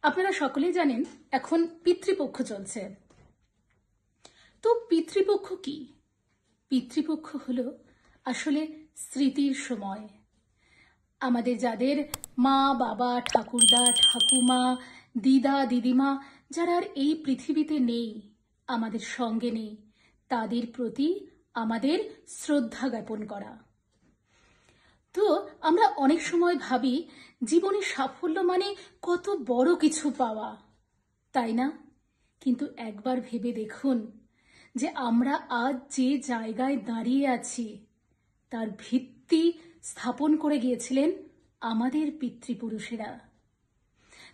আপনারা সকলেই জানেন এখন পিতৃপক্ষ চলছে। তো পিতৃপক্ষ কি? পিতৃপক্ষ হলো আসলে স্মৃতির সময়। আমাদের যাদের মা বাবা, ঠাকুরদা ঠাকুমা, দিদা দিদিমা যারা আর এই পৃথিবীতে নেই, আমাদের সঙ্গে নেই, তাদের প্রতি আমাদের শ্রদ্ধা জ্ঞাপন করা। তো আমরা অনেক সময় ভাবি জীবনে সাফল্য মানে কত বড় কিছু পাওয়া, তাই না? কিন্তু একবার ভেবে দেখুন যে আমরা আজ যে জায়গায় দাঁড়িয়ে আছি তার ভিত্তি স্থাপন করে গিয়েছিলেন আমাদের পিতৃপুরুষেরা।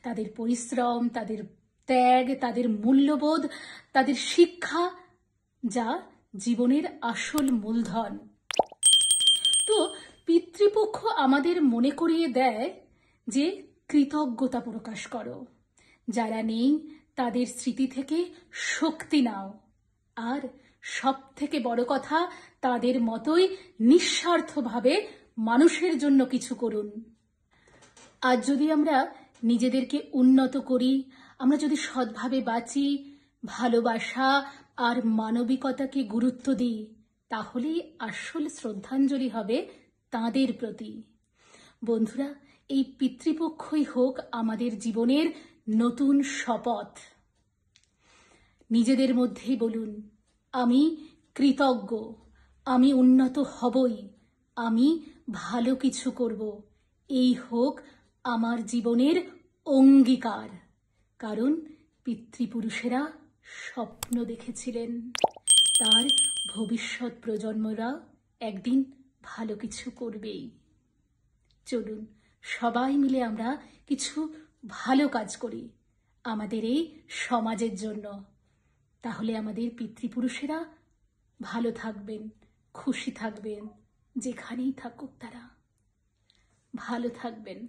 তাদের পরিশ্রম, তাদের ত্যাগ, তাদের মূল্যবোধ, তাদের শিক্ষা, যা জীবনের আসল মূলধন। তো পিতৃপক্ষ আমাদের মনে করিয়ে দেয় যে কৃতজ্ঞতা প্রকাশ করো, যারা নেই তাদের স্মৃতি থেকে শক্তি নাও, আর সব থেকে বড় কথা তাদের মতোই নিঃস্বার্থভাবে মানুষের জন্য কিছু করুন। আজ যদি আমরা নিজেদেরকে উন্নত করি, আমরা যদি সৎভাবে বাঁচি, ভালোবাসা আর মানবিকতাকে গুরুত্ব দিই, তাহলেই আসল শ্রদ্ধাঞ্জলি হবে তাঁদের প্রতি। বন্ধুরা, এই পিতৃপক্ষই হোক আমাদের জীবনের নতুন শপথ। নিজেদের মধ্যেই বলুন, আমি কৃতজ্ঞ, আমি উন্নত হবই, আমি ভালো কিছু করব। এই হোক আমার জীবনের অঙ্গীকার। কারণ পিতৃপুরুষেরা স্বপ্ন দেখেছিলেন তার ভবিষ্যৎ প্রজন্মরা একদিন ভালো কিছু করবেই। চলুন সবাই মিলে আমরা কিছু ভালো কাজ করি আমাদের এই সমাজের জন্য। তাহলে আমাদের পিতৃপুরুষেরা ভালো থাকবেন, খুশি থাকবেন, যেখানেই থাকুক তারা ভালো থাকবেন।